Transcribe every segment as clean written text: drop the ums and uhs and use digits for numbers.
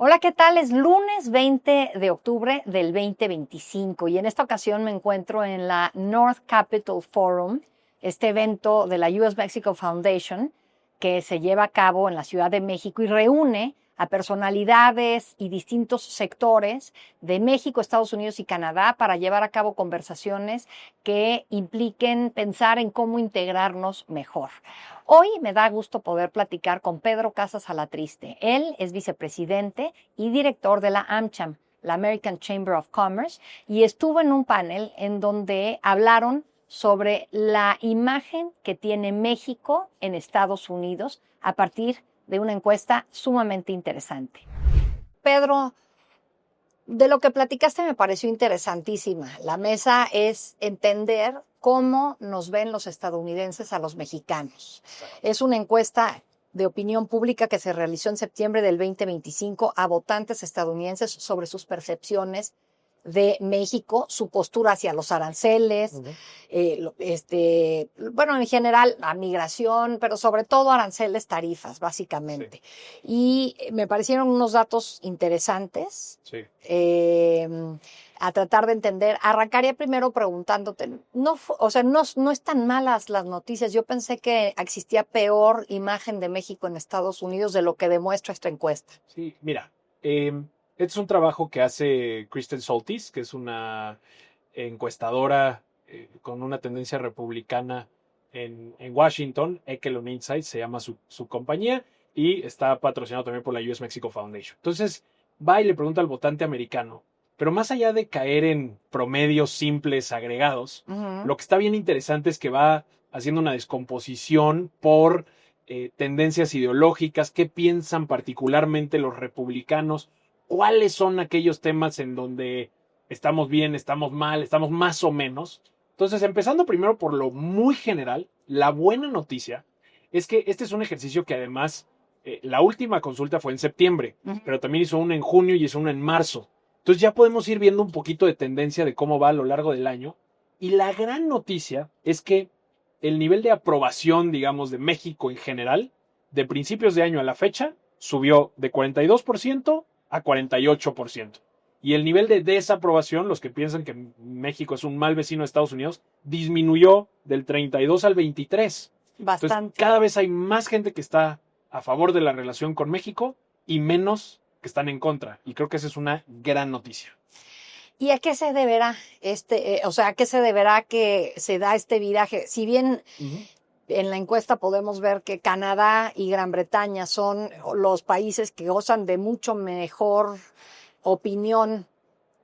Hola, ¿qué tal? Es lunes 20 de octubre del 2025 y en esta ocasión me encuentro en la North Capital Forum, este evento de la US Mexico Foundation que se lleva a cabo en la Ciudad de México y reúne a personalidades y distintos sectores de México, Estados Unidos y Canadá para llevar a cabo conversaciones que impliquen pensar en cómo integrarnos mejor. Hoy me da gusto poder platicar con Pedro Casas Alatriste. Él es vicepresidente y director de la AmCham, la American Chamber of Commerce, y estuvo en un panel en donde hablaron sobre la imagen que tiene México en Estados Unidos a partir de una encuesta sumamente interesante. Pedro, de lo que platicaste me pareció interesantísima. La mesa es entender cómo nos ven los estadounidenses a los mexicanos. Es una encuesta de opinión pública que se realizó en septiembre del 2025 a votantes estadounidenses sobre sus percepciones de México, su postura hacia los aranceles, bueno, en general, la migración, pero sobre todo aranceles, tarifas, básicamente. Sí. Y me parecieron unos datos interesantes. Sí. A tratar de entender. Arrancaría primero preguntándote, no están malas las noticias. Yo pensé que existía peor imagen de México en Estados Unidos de lo que demuestra esta encuesta. Sí, mira, este es un trabajo que hace Kristen Soltis, que es una encuestadora con una tendencia republicana en Washington. Echelon Insights se llama su compañía y está patrocinado también por la US Mexico Foundation. Entonces va y le pregunta al votante americano, pero más allá de caer en promedios simples agregados, lo que está bien interesante es que va haciendo una descomposición por tendencias ideológicas, qué piensan particularmente los republicanos, cuáles son aquellos temas en donde estamos bien, estamos mal, estamos más o menos. Entonces, empezando primero por lo muy general, la buena noticia es que este es un ejercicio que además, la última consulta fue en septiembre, pero también hizo una en junio y hizo una en marzo. Entonces ya podemos ir viendo un poquito de tendencia de cómo va a lo largo del año. Y la gran noticia es que el nivel de aprobación, digamos, de México en general, de principios de año a la fecha, subió de 42% a 48%. Y el nivel de desaprobación, los que piensan que México es un mal vecino de Estados Unidos, disminuyó del 32 al 23. Bastante. Entonces, cada vez hay más gente que está a favor de la relación con México y menos que están en contra. Y creo que esa es una gran noticia. ¿Y a qué se deberá a qué se deberá que se da este viraje? Si bien en la encuesta podemos ver que Canadá y Gran Bretaña son los países que gozan de mucho mejor opinión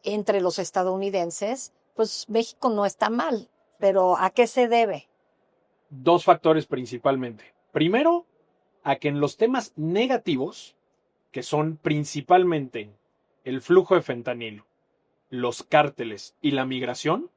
entre los estadounidenses, pues México no está mal. Pero ¿a qué se debe? Dos factores principalmente. Primero, a que en los temas negativos, que son principalmente el flujo de fentanilo, los cárteles y la migración,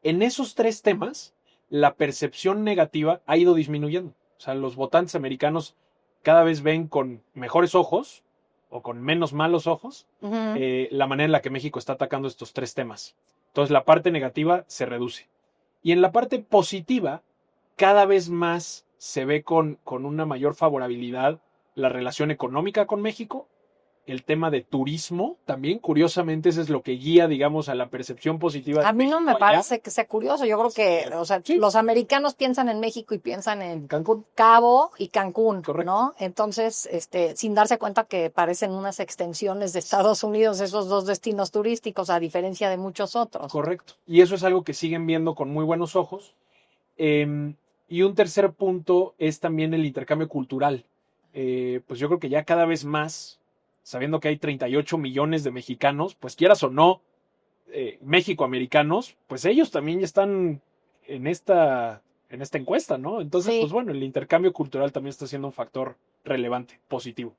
en esos tres temas la percepción negativa ha ido disminuyendo. O sea, los votantes americanos cada vez ven con mejores ojos o con menos malos ojos la manera en la que México está atacando estos tres temas. Entonces la parte negativa se reduce. Y en la parte positiva, cada vez más se ve con una mayor favorabilidad la relación económica con México. El tema de turismo, también, curiosamente, eso es lo que guía, digamos, a la percepción positiva. A mí no me parece que sea curioso. Yo creo que, los americanos piensan en México y piensan en Cancún, Cabo y Cancún, correcto, ¿no? Entonces, sin darse cuenta que parecen unas extensiones de Estados Unidos, esos dos destinos turísticos, a diferencia de muchos otros. Correcto. Y eso es algo que siguen viendo con muy buenos ojos. Y un tercer punto es también el intercambio cultural. Pues yo creo que ya cada vez más, sabiendo que hay 38 millones de mexicanos, pues quieras o no, México-americanos, pues ellos también ya están en esta encuesta, ¿no? Entonces, sí, pues bueno, el intercambio cultural también está siendo un factor relevante, positivo.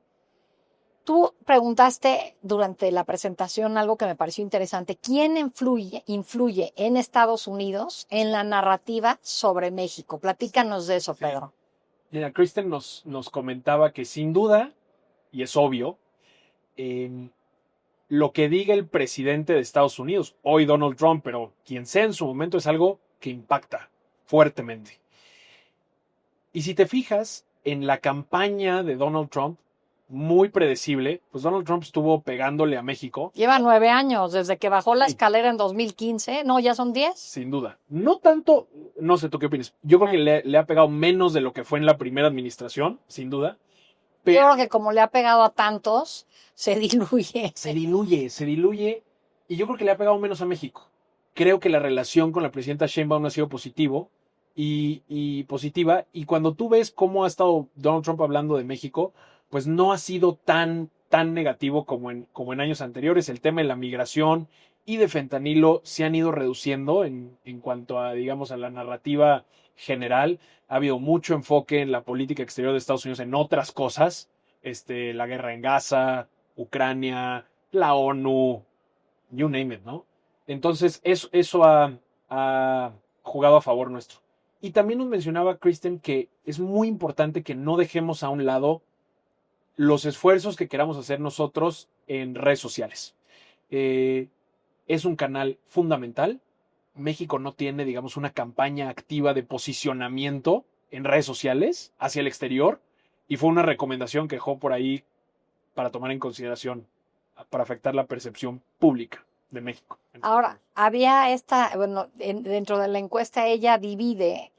Tú preguntaste durante la presentación algo que me pareció interesante. ¿Quién influye en Estados Unidos en la narrativa sobre México? Platícanos de eso, Pedro. Mira, Kristen nos comentaba que sin duda, y es obvio, lo que diga el presidente de Estados Unidos, hoy Donald Trump, pero quien sea en su momento, es algo que impacta fuertemente. Y si te fijas, en la campaña de Donald Trump, muy predecible, pues Donald Trump estuvo pegándole a México. Lleva 9 años, desde que bajó la Sí. escalera en 2015. No, ya son 10. Sin duda. No tanto, no sé, ¿tú qué opinas? Yo creo que le ha pegado menos de lo que fue en la primera administración, sin duda. Yo creo que como le ha pegado a tantos, se diluye. Se diluye, y yo creo que le ha pegado menos a México. Creo que la relación con la presidenta Sheinbaum ha sido positiva, y cuando tú ves cómo ha estado Donald Trump hablando de México, pues no ha sido tan negativo como en años anteriores. El tema de la migración y de fentanilo se han ido reduciendo en cuanto a, digamos, a la narrativa general. Ha habido mucho enfoque en la política exterior de Estados Unidos en otras cosas, la guerra en Gaza, Ucrania, la ONU, you name it, ¿no? Entonces, eso ha jugado a favor nuestro. Y también nos mencionaba Kristen que es muy importante que no dejemos a un lado los esfuerzos que queramos hacer nosotros en redes sociales. Es un canal fundamental. México no tiene, digamos, una campaña activa de posicionamiento en redes sociales hacia el exterior, y fue una recomendación que dejó por ahí para tomar en consideración, para afectar la percepción pública de México. Ahora, había dentro de la encuesta ella divide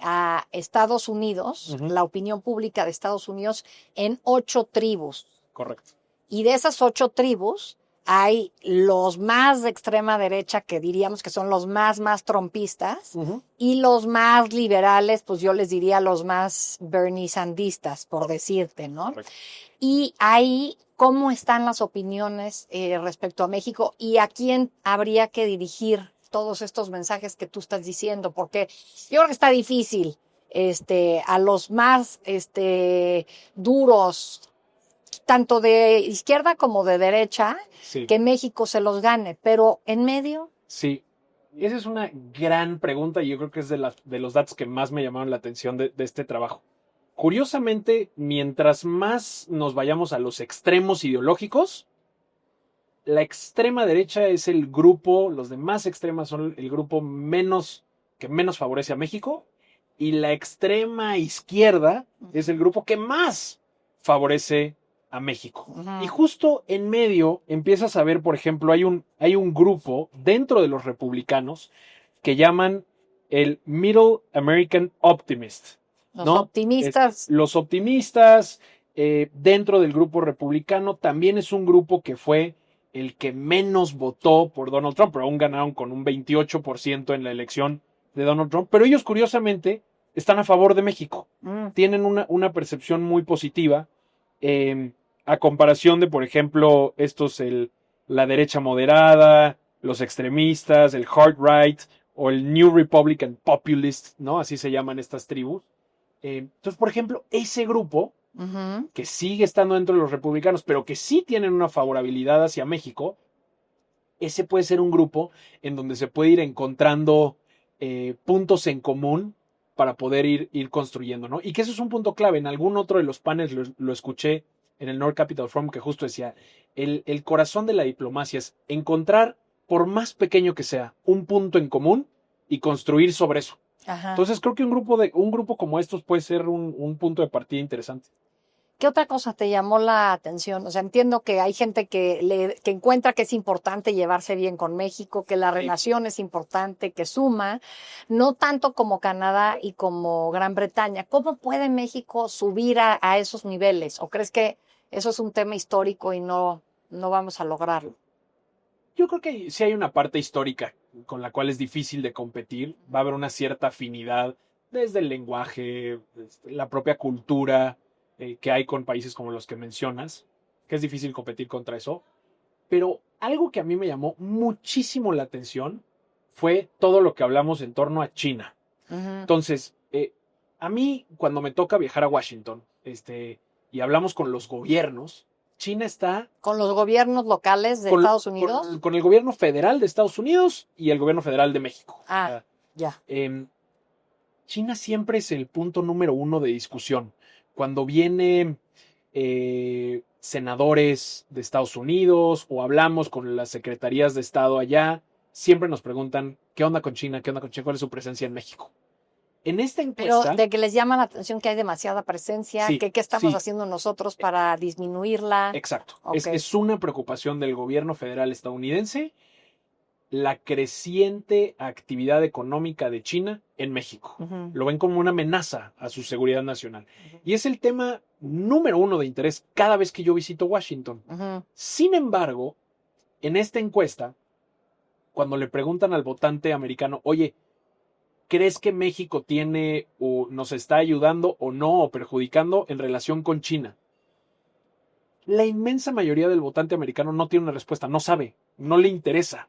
a Estados Unidos, Ujú. la opinión pública de Estados Unidos, en 8 tribus. Correcto. Y de esas 8 tribus hay los más de extrema derecha, que diríamos que son los más trumpistas, y los más liberales, pues yo les diría los más Bernie Sandistas, por decirte, ¿no? Correcto. Y ahí, ¿cómo están las opiniones respecto a México y a quién habría que dirigir todos estos mensajes que tú estás diciendo? Porque yo creo que está difícil a los más duros, tanto de izquierda como de derecha, Sí. que México se los gane, pero en medio. Sí, esa es una gran pregunta, y yo creo que es de los datos que más me llamaron la atención de este trabajo. Curiosamente, mientras más nos vayamos a los extremos ideológicos, la extrema derecha es el grupo, los de más extremas son el grupo que menos favorece a México, y la extrema izquierda es el grupo que más favorece a México. Ujú. Y justo en medio empiezas a ver, por ejemplo, hay un grupo dentro de los republicanos que llaman el Middle American Optimist, Los ¿no? optimistas. Los optimistas, dentro del grupo republicano, también es un grupo que fue el que menos votó por Donald Trump, pero aún ganaron con un 28% en la elección de Donald Trump. Pero ellos, curiosamente, están a favor de México. Tienen una percepción muy positiva, a comparación de, por ejemplo, la derecha moderada, los extremistas, el hard right o el New Republican Populist, ¿no? Así se llaman estas tribus. Entonces, por ejemplo, ese grupo, Ujú. que sigue estando dentro de los republicanos, pero que sí tienen una favorabilidad hacia México, ese puede ser un grupo en donde se puede ir encontrando puntos en común para poder ir construyendo, ¿no? Y que eso es un punto clave. En algún otro de los paneles lo escuché en el North Capital Forum, que justo decía, el corazón de la diplomacia es encontrar, por más pequeño que sea, un punto en común y construir sobre eso. Ajá. Entonces creo que un grupo como estos puede ser un punto de partida interesante. ¿Qué otra cosa te llamó la atención? O sea, entiendo que hay gente que encuentra que es importante llevarse bien con México, que la relación es importante, que suma, no tanto como Canadá y como Gran Bretaña. ¿Cómo puede México subir a esos niveles? ¿O crees que eso es un tema histórico y no vamos a lograrlo? Yo creo que sí hay una parte histórica con la cual es difícil de competir. Va a haber una cierta afinidad desde el lenguaje, desde la propia cultura que hay con países como los que mencionas, que es difícil competir contra eso. Pero algo que a mí me llamó muchísimo la atención fue todo lo que hablamos en torno a China. Ujú. Entonces, a mí cuando me toca viajar a Washington, y hablamos con los gobiernos, China está ¿Con los gobiernos locales de con, Estados Unidos? con el gobierno federal de Estados Unidos y el gobierno federal de México. Ah, ya. China siempre es el punto número 1 de discusión. Cuando vienen senadores de Estados Unidos o hablamos con las secretarías de Estado allá, siempre nos preguntan, ¿qué onda con China? ¿Qué onda con China? ¿Cuál es su presencia en México? En esta Pero encuesta, de que les llama la atención que hay demasiada presencia, sí, que qué estamos sí, haciendo nosotros para disminuirla. exacto. Ok. Es una preocupación del gobierno federal estadounidense la creciente actividad económica de China en México. Ujú, Lo ven como una amenaza a su seguridad nacional. ujú, Y es el tema número uno de interés cada vez que yo visito Washington. ujú. Sin embargo, en esta encuesta, cuando le preguntan al votante americano, oye, ¿crees que México tiene o nos está ayudando o no o perjudicando en relación con China? La inmensa mayoría del votante americano no tiene una respuesta, no sabe, no le interesa.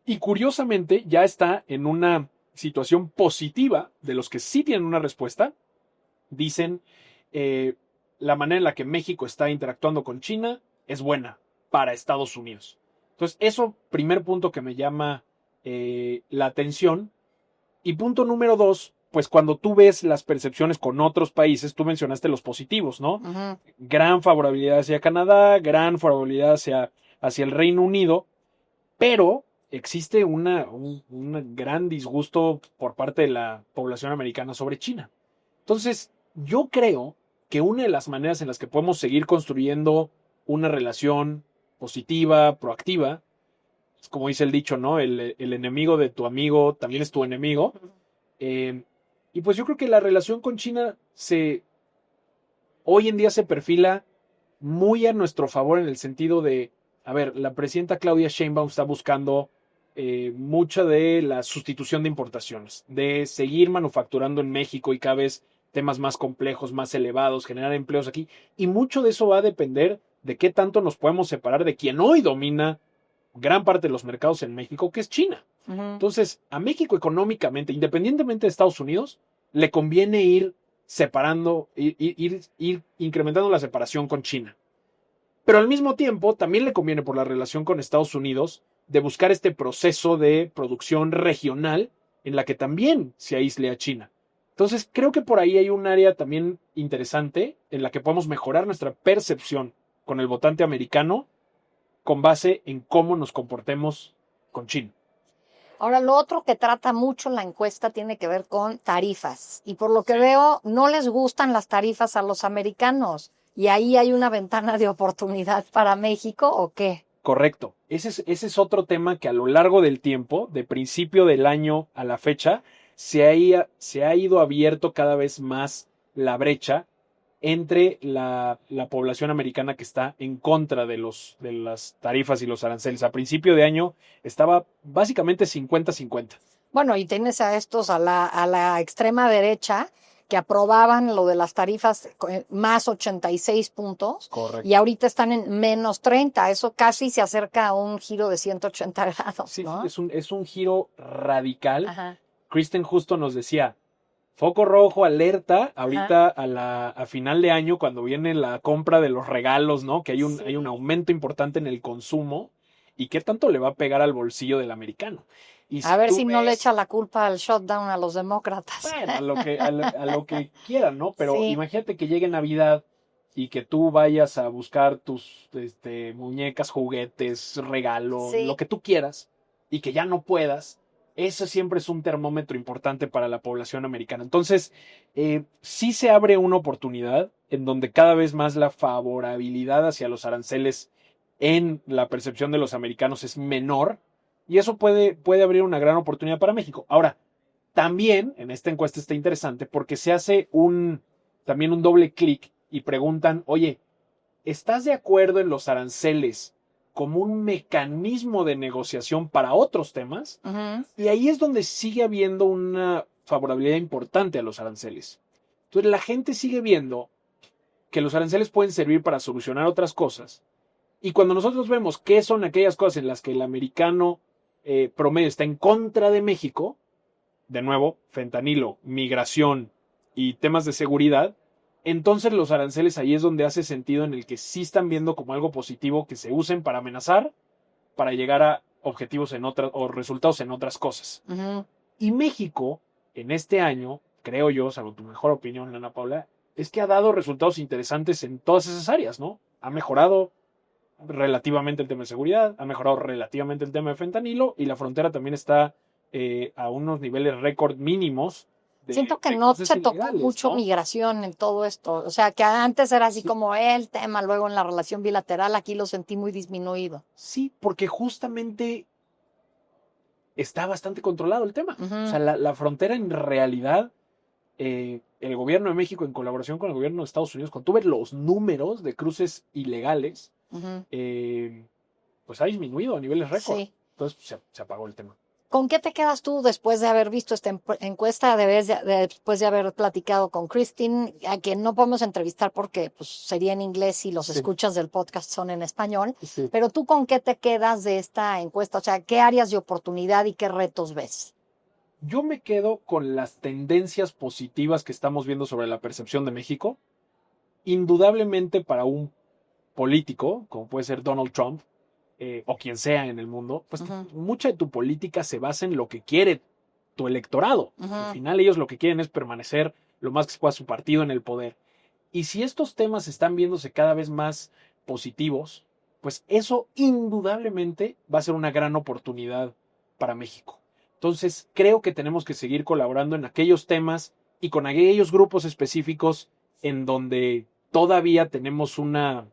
Y curiosamente ya está en una situación positiva de los que sí tienen una respuesta. Dicen, eh, la manera en la que México está interactuando con China es buena para Estados Unidos. Entonces, eso, primer punto que me llama la atención. Y punto número dos, pues cuando tú ves las percepciones con otros países, tú mencionaste los positivos, ¿no? Ujú. Gran favorabilidad hacia Canadá, gran favorabilidad hacia el Reino Unido, pero existe un gran disgusto por parte de la población americana sobre China. Entonces, yo creo que una de las maneras en las que podemos seguir construyendo una relación positiva, proactiva, es como dice el dicho, ¿no? El enemigo de tu amigo también es tu enemigo. Eh, y pues yo creo que la relación con China hoy en día se perfila muy a nuestro favor en el sentido de, a ver, la presidenta Claudia Sheinbaum está buscando mucha de la sustitución de importaciones, de seguir manufacturando en México y cada vez temas más complejos, más elevados, generar empleos aquí. Y mucho de eso va a depender de qué tanto nos podemos separar de quien hoy domina gran parte de los mercados en México, que es China. Ujú. Entonces, a México económicamente, independientemente de Estados Unidos, le conviene ir separando, ir incrementando la separación con China. Pero al mismo tiempo, también le conviene por la relación con Estados Unidos de buscar este proceso de producción regional en la que también se aísle a China. Entonces, creo que por ahí hay un área también interesante en la que podemos mejorar nuestra percepción con el votante americano con base en cómo nos comportemos con China. Ahora, lo otro que trata mucho la encuesta tiene que ver con tarifas. Y por lo que veo, no les gustan las tarifas a los americanos. ¿Y ahí hay una ventana de oportunidad para México o qué? Correcto. Ese es otro tema que a lo largo del tiempo, de principio del año a la fecha, se ha ido abierto cada vez más la brecha entre la población americana que está en contra de las tarifas y los aranceles. A principio de año estaba básicamente 50-50. Bueno, y tienes a estos, a la extrema derecha, que aprobaban lo de las tarifas más 86 puntos Correcto. y ahorita están en menos 30. Eso casi se acerca a un giro de 180 grados, Sí, ¿no? es un giro radical. Ajá, Kristen justo nos decía, foco rojo, alerta, ajá. ahorita a final de año, cuando viene la compra de los regalos, ¿no? Que hay un Sí. aumento importante en el consumo. ¿Y qué tanto le va a pegar al bolsillo del americano? Y A si ver tú si no le ves, echa la culpa al shutdown a los demócratas. bueno, a lo que quieran, ¿no? Pero Sí, imagínate que llegue Navidad y que tú vayas a buscar tus muñecas, juguetes, regalo, lo sí. que tú quieras, y que ya no puedas. Eso siempre es un termómetro importante para la población americana. Entonces, sí se abre una oportunidad en donde cada vez más la favorabilidad hacia los aranceles en la percepción de los americanos es menor, y eso puede abrir una gran oportunidad para México. Ahora, también en esta encuesta está interesante porque se hace también un doble clic y preguntan, oye, ¿estás de acuerdo en los aranceles como un mecanismo de negociación para otros temas? Ujú. Y ahí es donde sigue habiendo una favorabilidad importante a los aranceles. Entonces la gente sigue viendo que los aranceles pueden servir para solucionar otras cosas. Y cuando nosotros vemos qué son aquellas cosas en las que el americano promedio está en contra de México, de nuevo, fentanilo, migración y temas de seguridad, entonces los aranceles ahí es donde hace sentido en el que sí están viendo como algo positivo que se usen para amenazar, para llegar a objetivos en otras o resultados en otras cosas. Ujú. Y México, en este año, creo yo, salvo tu mejor opinión, Ana Paula, es que ha dado resultados interesantes en todas esas áreas, ¿no? Ha mejorado relativamente el tema de seguridad, ha mejorado relativamente el tema de fentanilo y la frontera también está a unos niveles récord mínimos Siento que de no cruces se tocó ilegales, mucho ¿no? migración en todo esto. O sea, que antes era así Sí, como el tema, luego en la relación bilateral, aquí lo sentí muy disminuido. sí, porque justamente está bastante controlado el tema. O Ujú, sea, la frontera en realidad, el gobierno de México en colaboración con el gobierno de Estados Unidos, cuando tuve los números de cruces ilegales, ujú. pues ha disminuido a niveles récord. Sí. Entonces se apagó el tema. ¿Con qué te quedas tú después de haber visto esta encuesta, después de haber platicado con Christine, a quien no podemos entrevistar porque pues, sería en inglés y los Sí, escuchas del podcast son en español? sí. Pero tú, ¿con qué te quedas de esta encuesta? O sea, ¿qué áreas de oportunidad y qué retos ves? Yo me quedo con las tendencias positivas que estamos viendo sobre la percepción de México. Indudablemente para un político, como puede ser Donald Trump, o quien sea en el mundo, pues Ujú, mucha de tu política se basa en lo que quiere tu electorado. Al ujú. final ellos lo que quieren es permanecer lo más que se pueda su partido en el poder. Y si estos temas están viéndose cada vez más positivos, pues eso indudablemente va a ser una gran oportunidad para México. Entonces, creo que tenemos que seguir colaborando en aquellos temas y con aquellos grupos específicos en donde todavía tenemos una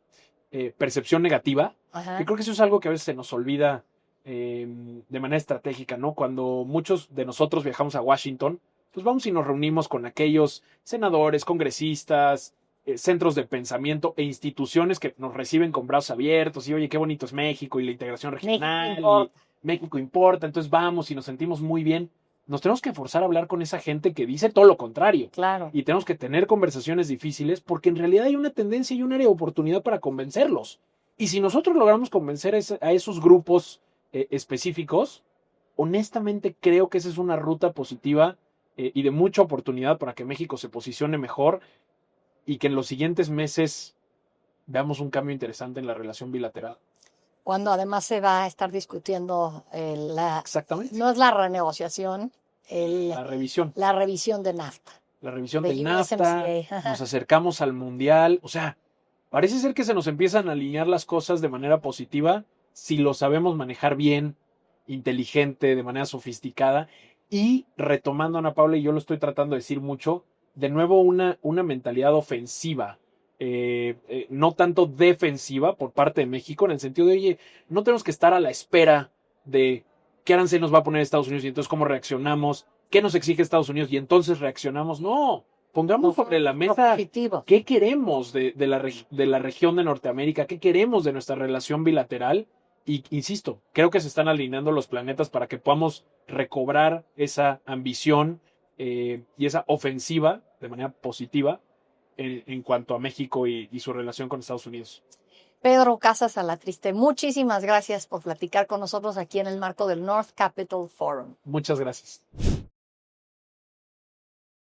percepción negativa, que Ajá. creo que eso es algo que a veces se nos olvida de manera estratégica, ¿no? Cuando muchos de nosotros viajamos a Washington, pues vamos y nos reunimos con aquellos senadores, congresistas, centros de pensamiento e instituciones que nos reciben con brazos abiertos y oye, qué bonito es México y la integración México regional y importa, México importa, entonces vamos y nos sentimos muy bien. Nos tenemos que forzar a hablar con esa gente que dice todo lo contrario claro. y tenemos que tener conversaciones difíciles porque en realidad hay una tendencia y un área de oportunidad para convencerlos. Y si nosotros logramos convencer a esos grupos específicos, honestamente creo que esa es una ruta positiva y de mucha oportunidad para que México se posicione mejor y que en los siguientes meses veamos un cambio interesante en la relación bilateral. Cuando además se va a estar discutiendo Exactamente. no es la renegociación, La revisión. la revisión de NAFTA, La revisión de del NAFTA, nos USMCA. acercamos al Mundial, o sea, parece ser que se nos empiezan a alinear las cosas de manera positiva si lo sabemos manejar bien, inteligente, de manera sofisticada y retomando, Ana Paula, y yo lo estoy tratando de decir mucho, de nuevo una mentalidad ofensiva, no tanto defensiva por parte de México, en el sentido de, oye, no tenemos que estar a la espera de qué arancel nos va a poner Estados Unidos y entonces cómo reaccionamos, qué nos exige Estados Unidos y entonces reaccionamos. No, pongamos sobre la mesa Propositivo. qué queremos de la región de Norteamérica, qué queremos de nuestra relación bilateral. Y insisto, creo que se están alineando los planetas para que podamos recobrar esa ambición y esa ofensiva de manera positiva en cuanto a México y su relación con Estados Unidos. Pedro Casas Alatriste, muchísimas gracias por platicar con nosotros aquí en el marco del North Capital Forum. Muchas gracias.